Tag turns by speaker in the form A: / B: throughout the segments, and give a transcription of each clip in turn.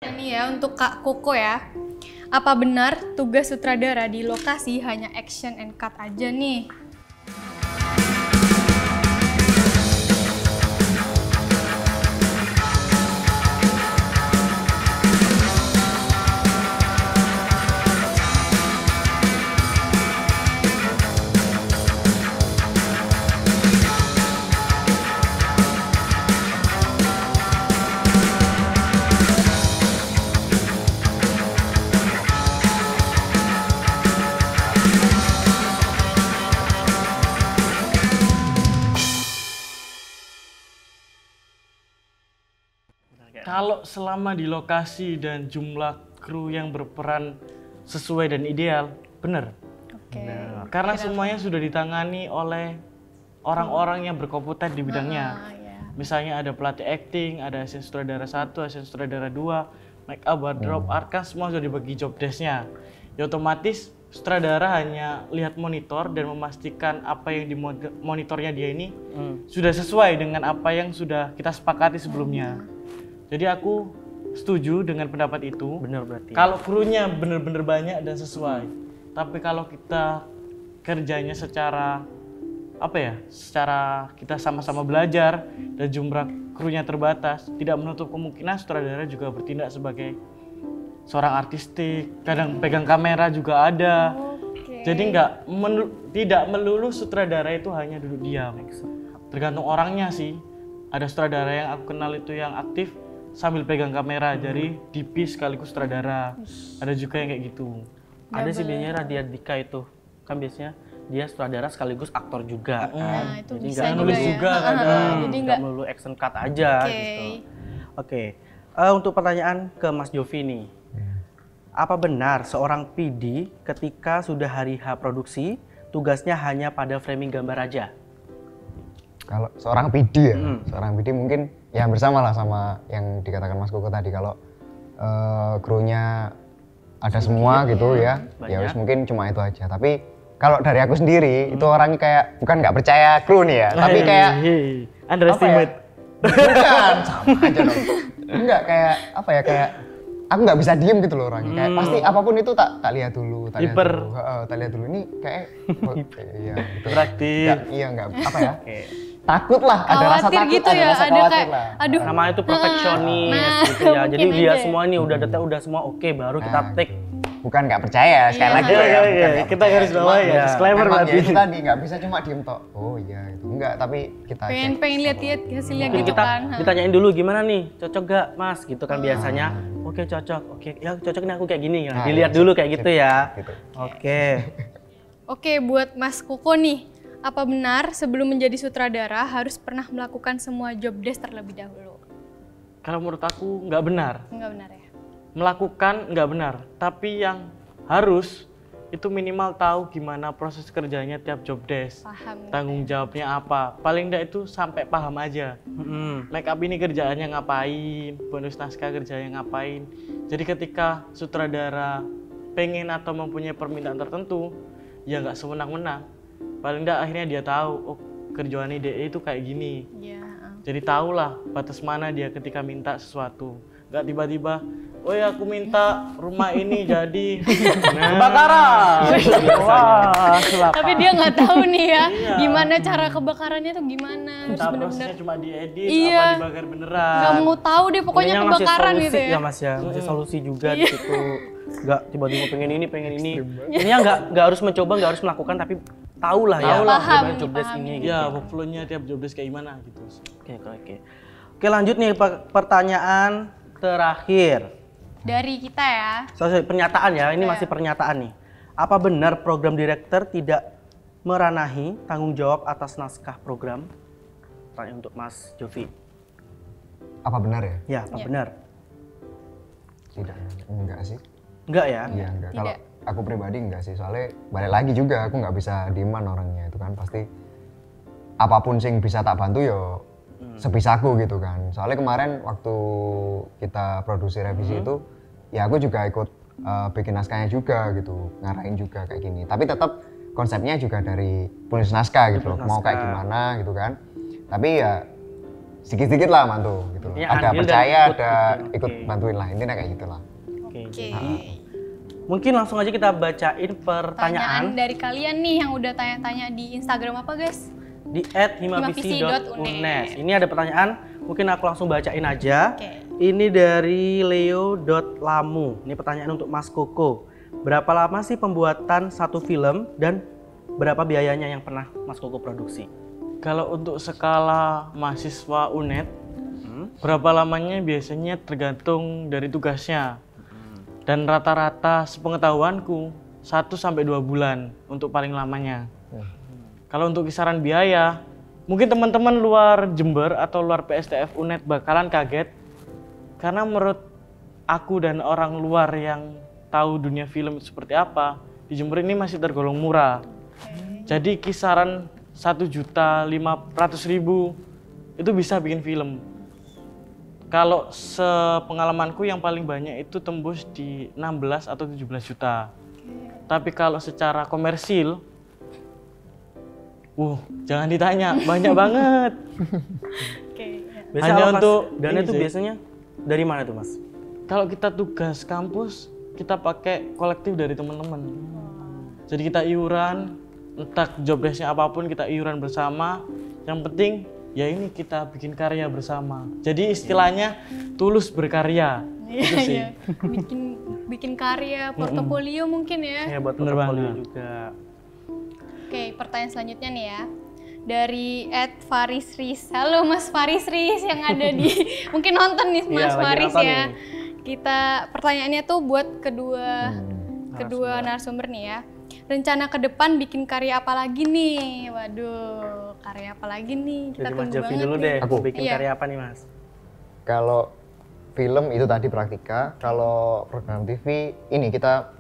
A: Ini ya untuk Kak Koko ya. Apa benar tugas sutradara di lokasi hanya action and cut aja nih?
B: Kalau selama di lokasi dan jumlah kru yang berperan sesuai dan ideal, benar.
A: Oke.
B: Karena semuanya sudah ditangani oleh orang-orang yang berkompeten di bidangnya.
A: Ya.
B: Misalnya ada pelatih acting, ada asisten sutradara 1, asisten sutradara 2, make up, wardrobe, art kan semua sudah dibagi job desk-nya. Ya otomatis sutradara hanya lihat monitor dan memastikan apa yang di monitornya dia ini sudah sesuai dengan apa yang sudah kita sepakati sebelumnya. Jadi aku setuju dengan pendapat itu.
C: Benar berarti.
B: Kalau krunya benar-benar banyak dan sesuai. Tapi kalau kita kerjanya secara secara kita sama-sama belajar dan jumlah krunya terbatas, tidak menutup kemungkinan sutradara juga bertindak sebagai seorang artistik. Kadang pegang kamera juga ada. Jadi tidak melulu sutradara itu hanya duduk diam. Tergantung orangnya sih. Ada sutradara yang aku kenal itu yang aktif sambil pegang kamera, jadi DP sekaligus sutradara. Ada juga yang kayak gitu.
C: Ada sih biasanya Raditya Dika itu, kan biasanya dia sutradara sekaligus aktor juga.
A: Nah, itu
C: Jadi
A: bisa
C: nggak
A: juga
C: nulis
A: ya.
C: juga
A: Jadi
C: nggak melulu action cut aja gitu. Oke. Untuk pertanyaan ke Mas Jovi nih. Apa benar seorang PD ketika sudah hari H produksi, tugasnya hanya pada framing gambar aja?
D: Kalau seorang PD ya, seorang PD mungkin ya bersama lah sama yang dikatakan Mas Koko tadi. Kalau krunya ada semua gitu ya wis mungkin cuma itu aja. Tapi kalau dari aku sendiri itu orangnya kayak bukan nggak percaya kru nih ya, tapi kayak
B: underestimate.
D: Bukan, sama aja dong. Enggak kayak aku nggak bisa diem gitu loh orangnya. Kayak pasti apapun itu tak lihat dulu, tak lihat dulu ini kayak iya gitu.
B: Praktis.
D: Enggak apa ya? Takut lah, ada rasa takut
A: gitu
D: ada
A: ya,
D: rasa
A: ada
D: khawatir
A: kayak,
D: lah.
A: aduh.
C: Namanya itu perfeksionis gitu ya. Jadi
A: mungkin
C: dia
A: aja.
C: semua nih udah detail, udah semua oke, baru kita take.
D: Bukan nggak percaya, sekali lagi ya. Bukan nggak
B: Kita
D: percaya.
B: garis bawah ya, disclaimer
D: Emang
B: berarti.
D: ya itu tadi nggak bisa cuma diem tok. Oh iya itu enggak, tapi kita
A: Pengen lihat-lihat hasilnya
C: Mungkin
A: gitu
C: kita
A: kan.
C: ditanyain dulu gimana nih, cocok gak Mas gitu kan biasanya. Oke cocok, oke ya cocok nih aku kayak gini. Nah, dilihat dulu kayak gitu ya.
D: Gitu.
C: Oke.
A: Oke, buat Mas Koko nih, apa benar sebelum menjadi sutradara harus pernah melakukan semua job desk terlebih dahulu?
B: Kalau menurut aku nggak benar.
A: Enggak benar ya?
B: Melakukan nggak benar, tapi yang harus itu minimal tahu gimana proses kerjanya tiap job desk.
A: Paham.
B: Tanggung jawabnya apa. Paling enggak itu sampai paham aja. Make up ini kerjaannya ngapain, bonus naskah kerjanya ngapain. Jadi ketika sutradara pengen atau mempunyai permintaan tertentu, ya nggak sewenang-wenang. Paling enggak akhirnya dia tahu, oh kerjaan DE itu kayak gini.
A: Iya.
B: Jadi tahulah batas mana dia ketika minta sesuatu. Nggak tiba-tiba, oh ya aku minta rumah ini jadi kebakaran. Wah, selap.
A: Tapi dia nggak tahu nih ya, gimana cara kebakarannya tuh gimana. Terus
B: Kita
A: bener-bener
B: prosesnya cuma diedit,
A: Iya.
B: apa dibakar beneran.
A: nggak mau tahu deh pokoknya
C: Intinya ngasih
A: kebakaran
C: solusi,
A: gitu ya.
C: ya Mas ya, ngasih solusi juga di situ. Nggak tiba-tiba pengen ini. Intinya nggak harus mencoba, nggak harus melakukan, tapi tahu lah ya.
A: Paham,
C: gimana job desk
A: paham.
C: ini. Gitu.
B: Ya, workflow-nya tiap jobdesk kayak gimana gitu.
C: Oke. Oke lanjut nih pertanyaan terakhir.
A: Dari kita ya.
C: Sorry, pernyataan ya, ini masih pernyataan nih. Apa benar program director tidak meranahi tanggung jawab atas naskah program? Pertanyaan untuk Mas Jovi.
D: apa benar ya?
C: Ya, apa benar?
D: Tidak, enggak sih.
C: Enggak ya?
D: Iya enggak. Kalau
A: Tidak.
D: aku pribadi enggak sih, soalnya balik lagi juga aku nggak bisa dieman orangnya itu kan pasti apapun sing bisa tak bantu yo sebisaku gitu kan. Soalnya kemarin waktu kita produksi revisi itu ya aku juga ikut bikin naskahnya juga gitu, ngarahin juga kayak gini. Tapi tetap konsepnya juga dari penulis naskah gitu loh, mau kayak gimana gitu kan. Tapi ya sedikit-sedikit lah bantu gitu loh.
C: Ya,
D: Ada
C: andil dan
D: percaya,
C: ikut
D: ada
C: gitu.
D: ikut
C: Oke.
D: bantuin lah. Intinya kayak gitulah.
C: Oke.
A: Oke.
C: Jadi mungkin langsung aja kita bacain
A: Pertanyaan
C: pertanyaan
A: dari kalian nih yang udah tanya-tanya di Instagram apa guys?
C: di @himavisi.unes. Ini ada pertanyaan, mungkin aku langsung bacain aja.
A: Oke.
C: Ini dari leo.lamu. Ini pertanyaan untuk Mas Koko. Berapa lama sih pembuatan satu film dan berapa biayanya yang pernah Mas Koko produksi?
B: Kalau untuk skala mahasiswa UNED, berapa lamanya biasanya tergantung dari tugasnya. Dan rata-rata sepengetahuanku 1 sampai 2 bulan untuk paling lamanya. Kalau untuk kisaran biaya, mungkin teman-teman luar Jember atau luar PSTF UNED bakalan kaget. Karena menurut aku dan orang luar yang tahu dunia film itu seperti apa, di Jember ini masih tergolong murah. Jadi kisaran 1.500.000 itu bisa bikin film. Kalau sepengalamanku yang paling banyak itu tembus di 16 atau 17 juta. Tapi kalau secara komersil, jangan ditanya, banyak banget.
A: Oke.
C: Biasanya
B: Hanya
C: apa, Mas?
B: untuk
C: dana
B: ini
C: itu
B: sih.
C: biasanya dari mana tuh, Mas?
B: Kalau kita tugas kampus, kita pakai kolektif dari teman-teman. Jadi kita iuran, entah job desk-nya apapun kita iuran bersama. Yang penting ya ini kita bikin karya bersama. Jadi istilahnya tulus berkarya. Itu sih.
A: Iya. Bikin karya, portofolio mungkin ya.
C: Ya buat
B: Bener
C: portfolio
B: banget.
C: juga.
A: Oke, pertanyaan selanjutnya nih ya. Dari @farisris. Halo Mas Farisris yang ada di mungkin nonton nih Mas
C: Iya, lagi
A: Faris
C: nonton
A: ya.
C: nih.
A: Kita pertanyaannya tuh buat kedua narasumber nih ya. Rencana ke depan bikin karya apa lagi nih? Waduh, karya apa lagi nih? Kita
C: Dari Mas
A: tunggu
C: Jovi
A: banget
C: dulu
A: nih.
C: deh,
D: Aku.
C: bikin
A: Iya.
C: karya apa nih, Mas?
D: Kalau film itu tadi praktika, kalau program TV ini kita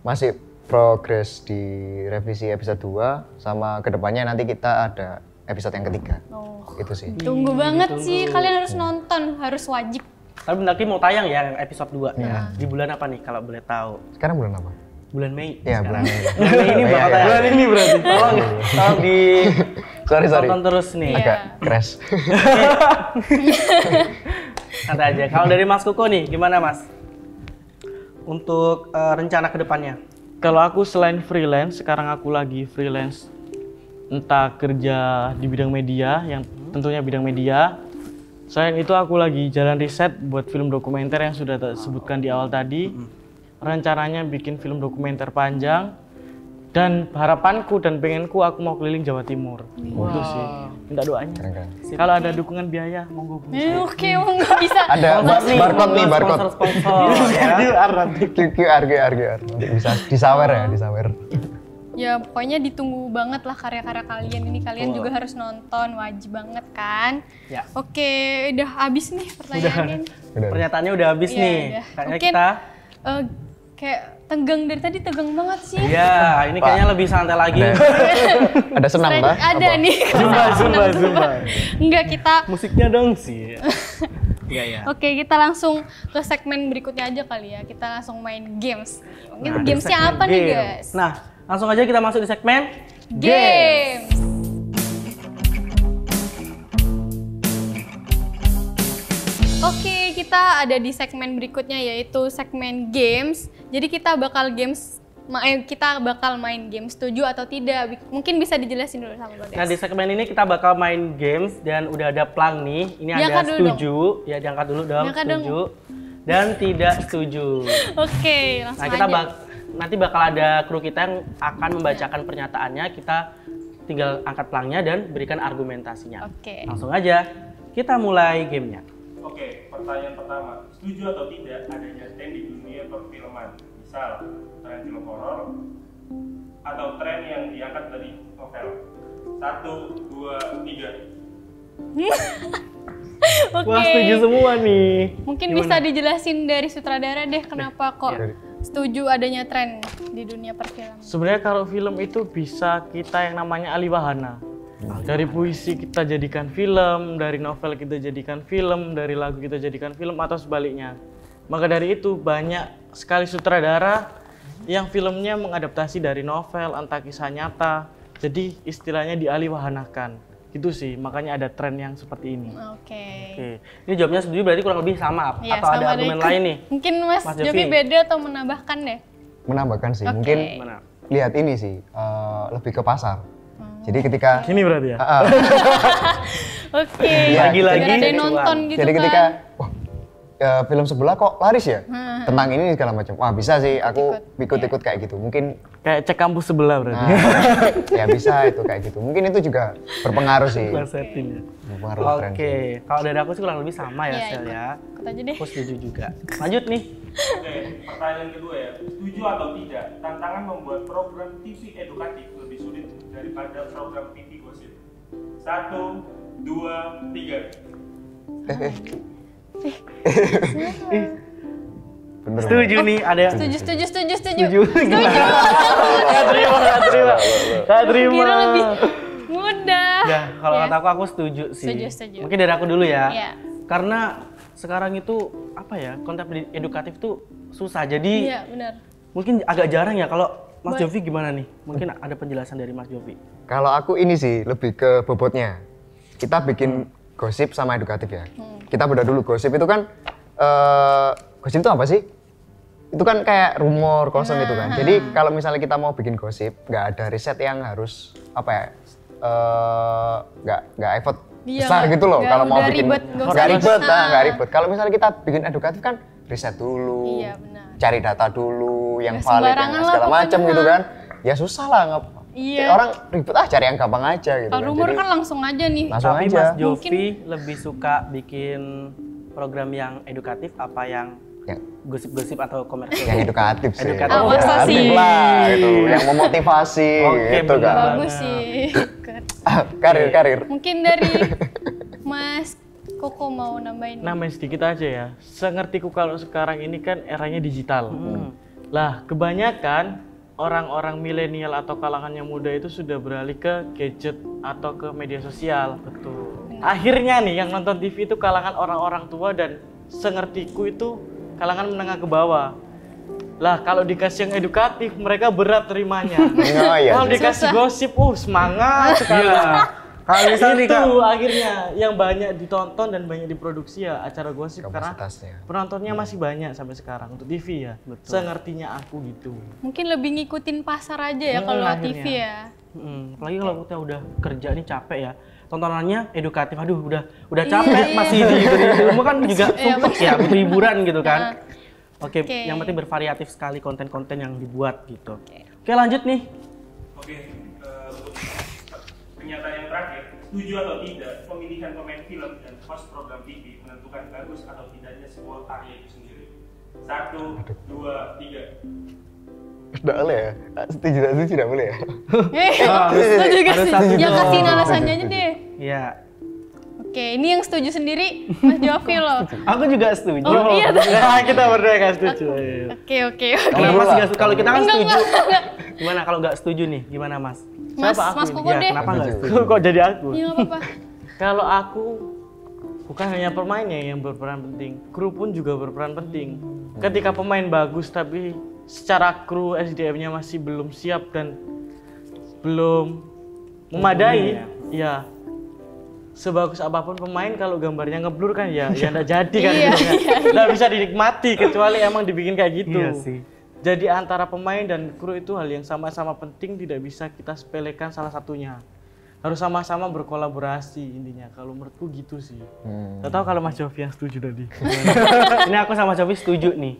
D: masih progres di revisi episode 2 sama kedepannya nanti kita ada episode yang ketiga.
A: Oh,
D: Itu sih.
A: tunggu banget sih, kalian harus nonton, harus wajib.
C: Tapi bentar lagi mau tayang ya episode 2 ya. Di bulan apa nih kalau boleh tahu?
D: Sekarang bulan apa?
C: Bulan Mei.
D: Iya, bulan Mei.
C: Bulan Mei ini
D: Iya,
C: bakal
D: iya.
C: tayang.
B: Bulan ini berarti.
C: Tolong di
D: Sorry.
C: tonton terus nih.
A: Iya.
D: Agak crash.
C: Ada aja. Kalau dari Mas Koko nih, gimana Mas? Untuk rencana ke depannya?
B: Kalau aku selain freelance, sekarang aku lagi freelance entah kerja di bidang media, yang tentunya bidang media. Selain itu aku lagi jalan riset buat film dokumenter yang sudah sebutkan di awal tadi. Rencananya bikin film dokumenter panjang. Dan harapanku dan pengenku aku mau keliling Jawa Timur. Itu sih, minta doanya.
D: Keren-keren.
B: Kalau ada dukungan biaya, monggo.
A: Oke, nggak bisa.
D: Ada barcode nih, barcode.
C: Sponsor ya.
D: QR. Nanti bisa disawer ya, disawer.
A: Ya pokoknya ditunggu banget lah karya-karya kalian ini. Kalian juga harus nonton, wajib banget kan?
C: Ya.
A: Oke, udah habis nih pertanyaannya. nih.
D: Udah.
C: Pernyataannya udah habis
A: Iya,
C: nih.
A: udah.
C: Kayaknya
A: Mungkin,
C: kita
A: kayak tegang dari tadi, tegang banget sih.
C: ya, ini kayaknya lebih santai lagi.
D: Ada senang,
A: Selain-
D: Mbak?
A: Ada
D: Apa?
A: nih.
B: Zumba.
A: Enggak, kita
C: Musiknya dong sih. Iya ya.
A: Oke, kita langsung ke segmen berikutnya aja kali ya. Kita langsung main games. Mungkin
C: Nah, di
A: gamesnya
C: segmen
A: apa nih
C: game.
A: guys?
C: Nah, langsung aja kita masuk di segmen
A: Games. Oke, kita ada di segmen berikutnya yaitu segmen games. Jadi kita bakal main game, setuju atau tidak? Mungkin bisa dijelasin dulu sama Bagas.
C: Nah, di segmen ini kita bakal main games dan udah ada plang nih. Ini
A: Diangkat
C: ada
A: dulu
C: setuju, ya diangkat dulu dong,
A: Diangkat
C: setuju dan tidak setuju.
A: Oke, langsung
C: Nah, kita
A: aja.
C: nanti bakal ada kru kita yang akan membacakan pernyataannya. Kita tinggal angkat plangnya dan berikan argumentasinya.
A: Oke.
C: Langsung aja kita mulai gamenya.
E: Oke, pertanyaan pertama. Setuju atau tidak adanya tren di dunia perfilman? Misal, tren film horor atau tren yang diangkat dari novel? 1, 2, 3.
A: Oke.
C: Wah, setuju semua nih.
A: Mungkin
C: Gimana?
A: bisa dijelasin dari sutradara deh kenapa kok
D: Iya.
A: setuju adanya tren di dunia perfilman.
B: Sebenarnya kalau film itu bisa kita yang namanya ahli wahana. Dari puisi kita jadikan film, dari novel kita jadikan film, dari lagu kita jadikan film atau sebaliknya. Maka dari itu banyak sekali sutradara yang filmnya mengadaptasi dari novel, entah kisah nyata. Jadi istilahnya dialih wahanakan. Itu sih, makanya ada tren yang seperti ini.
A: Oke.
C: Oke. Ini jawabnya setuju berarti kurang lebih sama
A: Iya,
C: atau ada
A: sama
C: argumen
A: deh.
C: lain nih?
A: Mungkin Mas
C: Mas
A: Jovi
C: Jovi.
A: beda atau menambahkan deh?
D: Menambahkan sih,
A: Oke.
D: mungkin
C: Gimana?
D: lihat ini sih, lebih ke pasar. Jadi ketika
B: Gini berarti ya?
A: Oke.
D: Iya,
C: Lagi-lagi
A: Biar ada yang
C: cuan.
A: nonton gitu
D: jadi
A: kan.
D: ketika wah, film sebelah kok laris ya tentang ini segala macam. Wah bisa sih aku ikut-ikut kayak gitu. Mungkin
B: Kayak cek kampus sebelah berarti.
D: ya bisa itu kayak gitu. Mungkin itu juga berpengaruh sih.
C: Plesetin ya.
D: Berpengaruh tren
C: Oke,
D: sih.
C: kalau dari aku sih kurang lebih sama ya,
A: Iya,
C: Sel
A: ikut.
C: ya.
A: Ikut aja deh.
C: Aku setuju juga. Lanjut nih.
E: Oke, pertanyaan kedua ya. Setuju atau tidak, tantangan membuat program TV edukatif lebih sulit daripada program TV gosip? 1, 2, 3.
D: Bener.
C: Setuju nih, ada yang
A: Setuju.
C: setuju. Gak terima.
A: Kira lebih mudah.
C: Ya, kalau
A: Ya.
C: kata aku setuju sih.
A: Setuju.
C: Mungkin dari aku dulu ya.
A: Iya.
C: Karena sekarang itu apa ya, konten edukatif tuh susah. Jadi
A: Iya, benar.
C: mungkin agak jarang ya. Kalau Mas Jovi gimana nih? Mungkin ada penjelasan dari Mas Jovi.
D: Kalau aku ini sih lebih ke bobotnya. Kita bikin gosip sama edukatif ya. Kita beda dulu, gosip itu kan gosip itu apa sih? Itu kan kayak rumor kosong gitu kan. Jadi kalau misalnya kita mau bikin gosip, nggak ada riset yang harus apa ya? Nggak effort
A: Iya,
D: besar gitu loh.
A: nggak
D: Kalau mau
A: udah
D: bikin
A: ribet, nggak usah
D: nggak ribet,
A: ribet.
D: nggak ribet. Kalau misalnya kita bikin edukatif kan riset dulu,
A: Iya, benar.
D: cari data dulu, yang
A: Nggak
D: valid, yang
A: sembarangan lah
D: segala macam
A: pokoknya.
D: gitu kan. Ya susah lah,
A: Iya.
D: orang ribet cari yang gampang aja gitu.
A: Kalau
D: kan.
A: rumor
D: Jadi,
A: kan langsung aja nih.
D: langsung
C: Tapi
D: aja.
C: Mas Jovi lebih suka bikin program yang edukatif apa yang
D: Yang-
C: gosip-gosip atau komersial?
D: yang edukatif sih.
C: Edukatif.
A: Ah, masa
D: Edukatif
A: sih?
D: lah, gitu. Yang memotivasi
C: Oke,
D: gitu
C: benar.
D: kan.
A: Bagus sih.
D: Karir.
A: Mungkin dari Mas Koko mau nambahin.
B: Nambahin sedikit aja ya. Sengertiku kalau sekarang ini kan eranya digital. Lah, kebanyakan orang-orang milenial atau kalangan yang muda itu sudah beralih ke gadget atau ke media sosial. Betul. Akhirnya nih yang nonton TV itu kalangan orang-orang tua dan sengertiku itu kalangan menengah ke bawah. Lah, kalau dikasih yang edukatif mereka berat terimanya.
D: Oh iya.
B: Kalau dikasih gosip, semangat sekali.
C: Kalau misalnya nih, Kak,
B: Itu akhirnya yang banyak ditonton dan banyak diproduksi ya acara gosip karena
D: Kapasitasnya.
B: penontonnya masih banyak sampai sekarang untuk TV ya. Sengertinya aku gitu.
A: Mungkin lebih ngikutin pasar aja ya kalau
B: akhirnya.
A: TV ya.
C: apalagi kalau kita udah kerja nih capek ya. Tontonannya edukatif, aduh udah capek
A: Iya.
C: masih di rumah kan juga sumpek ya, butuh hiburan gitu kan. Oke,
A: Oke.
C: yang penting bervariatif sekali konten-konten yang dibuat gitu. Oke, lanjut nih.
E: Oke, untuk pernyataan yang terakhir, setuju atau tidak pemilihan pemain film dan host program TV menentukan bagus atau tidaknya sebuah karya itu sendiri? 1, 2, 3.
D: Tidak boleh ya? Setuju tidak boleh ya?
A: Itu juga
C: harus
A: sih.
C: satu
A: Yang
C: dong.
A: kasih alasannya aja deh.
C: Ya,
A: Oke, ini yang setuju sendiri Mas Jovi loh.
C: aku juga setuju.
A: Oh, iya tuh.
B: Nah, kita berdua nggak setuju. Ayo.
A: Oke.
C: Kalau Mas nggak kalau kita kan
A: Enggak,
C: setuju.
A: enggak.
C: Gimana kalau nggak setuju nih? Gimana Mas?
A: Mas
B: Siapa aku
A: Mas
B: ini?
A: Koko
C: Ya,
A: deh.
C: kenapa nggak setuju?
B: Kok jadi aku?
A: Iya nggak apa-apa.
B: Kalau aku bukan hanya pemainnya yang berperan penting, kru pun juga berperan penting. Ketika pemain bagus tapi secara kru SDM-nya masih belum siap dan belum memadai, ya sebagus apapun pemain kalau gambarnya ngeblur kan ya nggak jadi kan
A: Iya,
B: gitu kan. Nggak bisa dinikmati kecuali emang dibikin kayak gitu.
C: Iya sih.
B: Jadi antara pemain dan kru itu hal yang sama-sama penting, tidak bisa kita sepelekan salah satunya. Harus sama-sama berkolaborasi intinya. Kalau menurutku gitu sih. Gak tahu kalau Mas Jovi yang setuju tadi.
C: Ini aku sama Jovi setuju nih.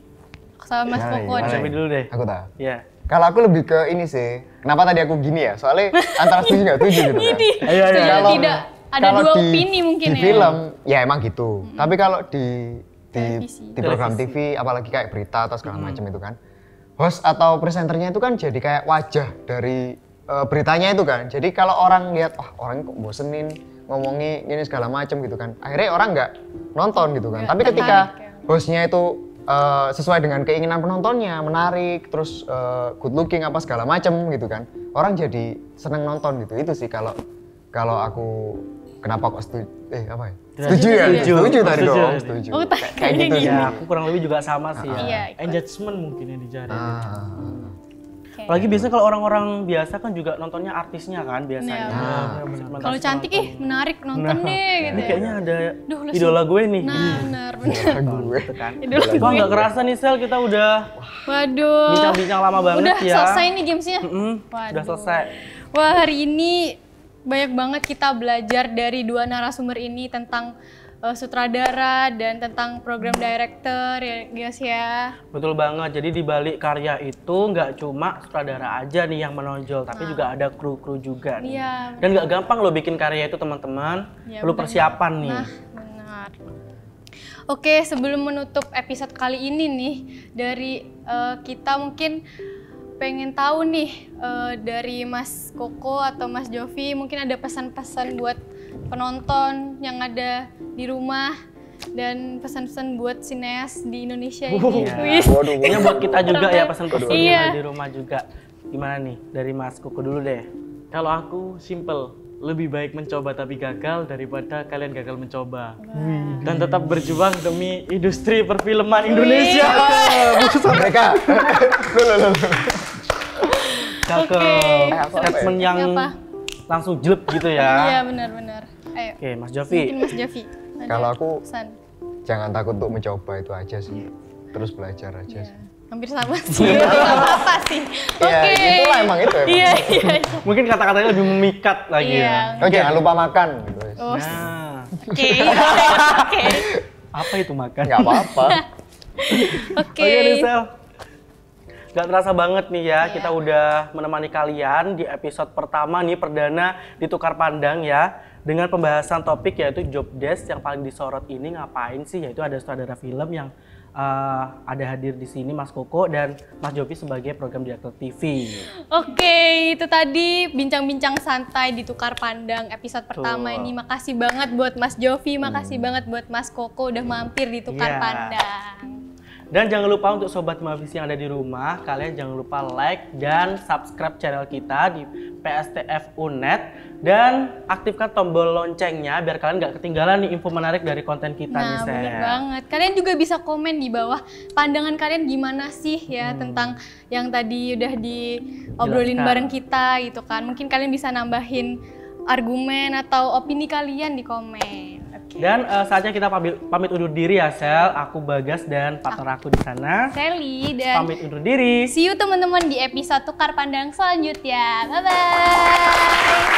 A: Sama Mas
D: Nah,
A: Koko
D: gimana
C: Mas
A: nih.
C: Jovi dulu deh.
D: Aku tahu.
C: Ya.
D: Kalau aku lebih ke ini sih. Kenapa tadi aku gini ya? Soalnya antara setuju nggak setuju gitu kan.
B: Ayo, ayo.
A: Setuju
D: Kalau-
A: tidak? Ada
D: kalau
A: dua
D: di-
A: opini mungkin
D: di
A: ya.
D: film ya emang gitu. Tapi kalau di
A: Televisi.
D: program TV apalagi kayak berita atau segala macam itu kan. Host atau presenternya itu kan jadi kayak wajah dari beritanya itu kan. Jadi kalau orang lihat orang kok bosenin ngomongi ini segala macam gitu kan. Akhirnya orang nggak nonton gitu kan. Tapi ketika hostnya itu sesuai dengan keinginan penontonnya, menarik, terus good looking apa segala macam gitu kan. Orang jadi seneng nonton gitu. Itu sih kalau aku kenapa kok setuju apa ya? Setuju ya? Setuju tadi
B: Setuju.
D: dong, setuju.
A: Oh,
D: Kayak gitu sih.
C: Ya, aku kurang lebih juga sama sih ya.
A: Iya.
B: Engagement mungkin yang dicari.
C: Apalagi biasanya kalau orang-orang biasa kan juga nontonnya artisnya kan biasanya.
A: Iya. Kalau cantik menarik nonton deh gitu.
C: Ini
A: ya.
C: kayaknya ada
A: Duh, lu
C: idola gue nih.
A: Nah, benar.
C: Gitu kan.
A: Idola
C: Wah,
A: gue.
C: nggak kerasa nih Sel, kita udah
A: Waduh.
C: bincang-bincang lama banget
A: Udah
C: ya.
A: selesai nih gamesnya.
C: Udah
A: Waduh.
C: selesai.
A: Wah, hari ini banyak banget kita belajar dari dua narasumber ini tentang sutradara dan tentang program director ya guys ya.
C: Betul banget. Jadi di balik karya itu nggak cuma sutradara aja nih yang menonjol, tapi juga ada kru-kru juga nih.
A: Iya.
C: Dan nggak gampang loh bikin karya itu teman-teman.
A: Ya,
C: Perlu
A: benar.
C: persiapan nih.
A: Nah, benar. Oke, sebelum menutup episode kali ini nih, dari kita mungkin pengen tahu nih dari Mas Koko atau Mas Jovi, mungkin ada pesan-pesan buat penonton yang ada di rumah dan pesan-pesan buat sineas di Indonesia ini. Wih.
C: Kayaknya buat kita juga ya pesan-pesan
A: Iya.
C: yang ada di rumah juga. Gimana nih? Dari Mas Koko dulu deh.
B: Kalau aku simple, lebih baik mencoba tapi gagal daripada kalian gagal mencoba. Dan tetap berjuang demi industri perfilman Indonesia.
D: Mereka.
C: Cakep.
A: Oke.
C: Statement yang
A: Apa?
C: langsung jelek gitu ya.
A: Iya, benar-benar. Ayo.
C: Oke, Mas Jovi.
A: Mungkin Mas Jovi. ada
D: Kalau aku
A: pesan.
D: jangan takut untuk mencoba itu aja sih. Terus belajar aja sih.
A: Hampir sama sih, nggak apa-apa sih.
D: Iya,
A: Oke.
D: itulah emang itu emang.
A: Iya.
C: Mungkin kata-katanya lebih memikat lagi
A: Iya.
C: ya.
D: Oh, jangan lupa makan gitu.
A: Oh,
C: Nah,
A: oke. Oke.
C: apa itu makan?
D: Nggak apa-apa.
A: Oke.
C: Oke nih Sel. Gak terasa banget nih ya,
A: Iya.
C: kita udah menemani kalian di episode pertama nih perdana di Tukar Pandang ya. Dengan pembahasan topik yaitu job desk yang paling disorot ini ngapain sih, yaitu ada sutradara film yang ada hadir di sini Mas Koko dan Mas Jovi sebagai program direktur TV.
A: Oke, itu tadi bincang-bincang santai di Tukar Pandang episode pertama ini. Makasih banget buat Mas Jovi, makasih banget buat Mas Koko udah mampir di Tukar
C: Iya.
A: Pandang.
C: Dan jangan lupa untuk Sobat Mavisi yang ada di rumah, kalian jangan lupa like dan subscribe channel kita di PSTF UNED dan aktifkan tombol loncengnya biar kalian nggak ketinggalan nih info menarik dari konten kita nih,
A: Nah,
C: Sel.
A: bener banget. Kalian juga bisa komen di bawah pandangan kalian gimana sih ya tentang yang tadi udah diobrolin
C: Jelaskan.
A: bareng kita gitu kan. Mungkin kalian bisa nambahin argumen atau opini kalian di komen. Oke.
C: Dan saatnya kita pamit undur diri ya, Sel. Aku Bagas dan partner aku di sana.
A: Sally dan
C: Pamit undur diri.
A: see you teman-teman di episode Tukar Pandang selanjutnya. Bye-bye.